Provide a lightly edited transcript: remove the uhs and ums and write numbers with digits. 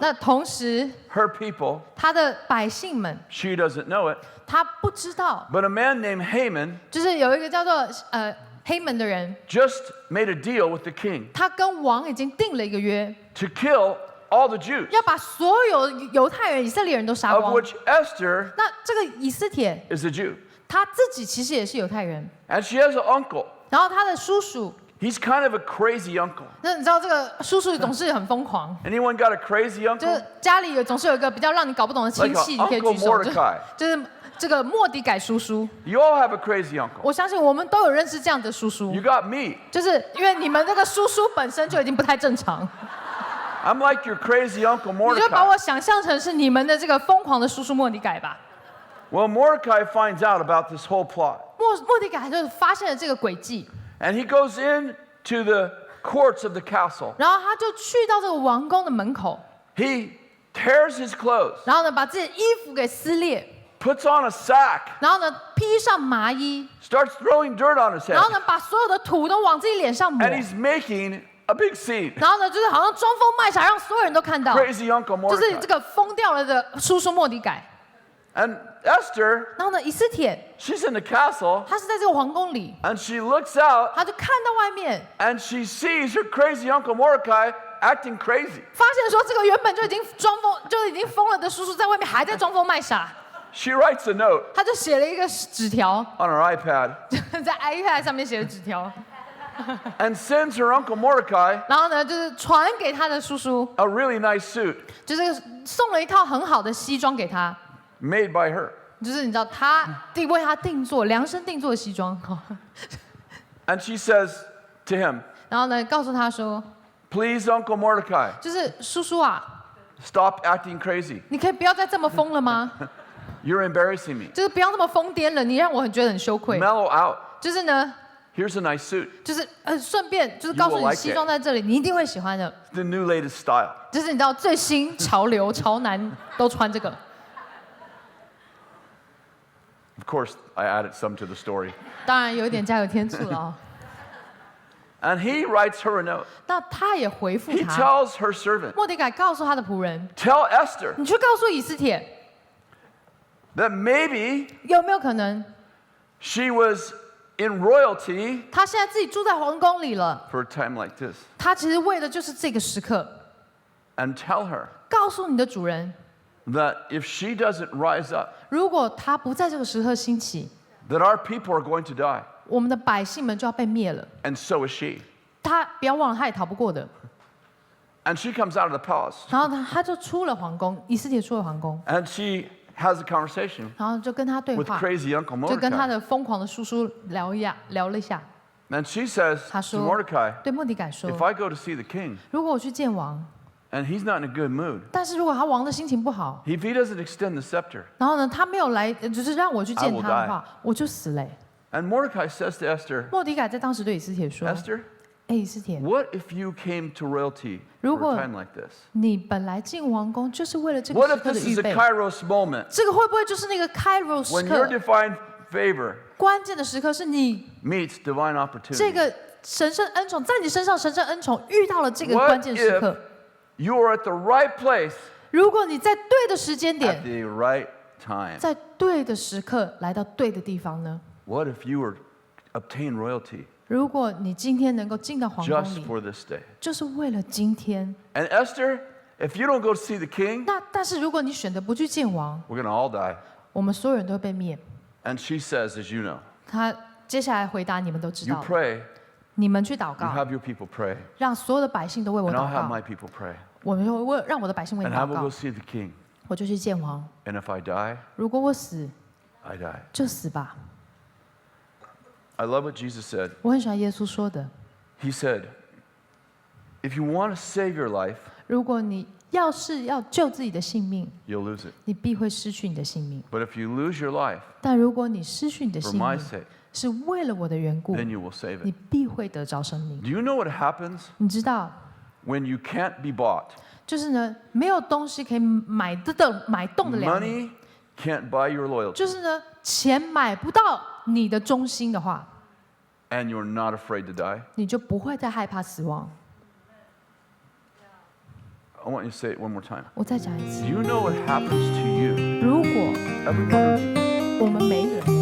那同时 her people, 他的百姓们 she doesn't know it, 他不知道， but a man named Haman 就是有一个叫做黑门的人， just made a deal with the king 他跟王已经定了一个约， to kill all the Jews, 要把所有犹太人、以色列人都杀 of 光。 which Esther 那这个以斯帖， is a Jew. 他自己其实也是犹太人， And she has an uncle. 然后他的叔叔， He's kind of a crazy uncle. 那你知道这个叔叔总是很疯狂， Anyone got a crazy 就是 uncle? 家里总是有一个比较让你搞不懂的亲 Like 戚， a 你可以 Uncle 举手， Mordecai. 就是这个莫迪改叔叔。 You all have a crazy uncle. 我相信我们都有认识这样的叔叔 You，got me. 就是因为你们这个叔叔本身就已经不太正常， I'm like your crazy uncle 你就把 Mordecai. 我想象成是你们的这个疯狂的叔叔莫迪改吧。 Well, Mordecai finds out about this whole plot. 莫迪改就是发现了这个诡计， And he goes into the courts of the castle. 然后他就去到这个王宫的门口， He tears his clothes, 然后呢把自己的衣服给撕裂， puts on a sack, 然后呢披上麻衣， starts throwing dirt on his 然后 head. 呢把所有的土都往自己脸上抹， And he's making a big scene. 然后呢就是好像装疯卖傻，让所有人都看到， Crazy uncle 就是这 Mordecai. 个疯掉了的叔叔莫迪改。 And Esther, 然后呢以斯帖 she's in the castle, 他是在这个皇宫里， and she looks out, 他就看到外面， and she sees her crazy uncle Mordecai acting crazy. 发现说这个原本就已经装疯就已经疯了的叔叔在外面还在装疯卖傻， She writes a note 他就写了一个纸条， on her iPad 在 iPad 上面写的纸条， and sends her uncle Mordecai 然后呢就是传给他的叔叔， a really nice suit 就是送了一套很好的西装给他， made by her. 就是你知道他为他定做量身定做的西装， And she says to him, 然后呢告诉他说， Please, Uncle Mordecai, 就是叔叔啊， stop acting crazy. 你可以不要再这么疯了吗？ You're embarrassing me. 就是不要这么疯癫了，你让我觉得很羞愧。 Mellow out. 就是呢， Here's a nice suit. 就是顺便就是告诉 You will 你 like 西装在这里，你一定会喜欢的。 The new latest style. 就是你知道最新潮流潮男都穿这个。 Of course, I added some to the story. 当然有一点加油添醋了哦。 And he writes her a note. 那他也回复 He 他， tells her servant, 莫迪改告诉他的仆人， tell Esther 你去告诉以斯帖， that maybe 有没有可能 she was in royalty 他现在自己住在皇宫里了？ for a time like this. 他其实为的就是这个时刻。 And tell her 告诉你的主人， that if she doesn't rise up, 如果他不在这个时刻兴起， that our people are going to die. 我们的百姓们就要被灭了。 And so is she. 他不要忘了，他也逃不过的。 And she comes out of the palace. 然后他就出了皇宫，以斯帖出了皇宫， And she has a conversation 然后就跟他对 with 话， crazy Uncle 就跟他 Mordecai. 的疯狂的叔叔聊了一下。 And she says 他 to 说 Mordecai, 对莫迪改说 if I go to see the king 如果我去见王， and he's not in a good mood, 但是如果他王的心情不好， if he doesn't extend the scepter, 然后呢他没有来，就是让我去见 I will 他的话，我就死了。 and Mordecai says to Esther, 莫迪改在当时对以斯帖说 Esther, 哎，以斯帖， what if you came to royalty 如 for 果 a time like this? 你本来进王宫就是为了这个 What 时 if 刻的 this 预 is a 备， Kairos moment 这个会不会就是那个开罗时 when your 刻？ divine favor 关键的时刻是你 meets divine 这 opportunity? 个神圣恩宠在你身上，神圣恩宠遇到了这个 What 关键时刻。 You are at the right place 如果你在对的时间 at 点， the right time. 在对的时刻来到对的地方呢？ What if you were obtain royalty 如果你今天能够进到皇宫 just 里， for this day? 就是为了今天。 And Esther, if you don't go to see the king, 但是如果你选择不去见王， we're going to all die. 我们所有人都会被灭。 And she says, as you know, 他接下来回答你们都知 you 道了， pray, 你们去祷 you 告， have your people pray, 让所有的百姓都为我 and I'll 祷 have 告 my。people pray. 我们会为让我的百姓为你 And I 祷 will 告 go，see the king. 我就去见王。 And if I die, 如果我死， I die. 就死吧。 I love what Jesus said. 我很喜欢耶稣说的， He said, if you want to save your life, 如果你要是要救自己的性命， you'll lose it. 你必会失去你的性命。 But if you lose your life 但如果你失去你的 for 性 my 命， sake, 是为了我的缘故， then you will save 你 it. 必会得着生命。 Do you know what happens 你知道， when you can't be bought? 就是呢，没有东西可以买动得了你， Money can't buy your loyalty. 就是呢，钱买不到你的忠心的话， And you're not afraid to die? 你就不会再害怕死亡。I want you to say it one more time. 我再讲一 Do 次， you know what happens to you? 如果 Every one of you. 我们每一个人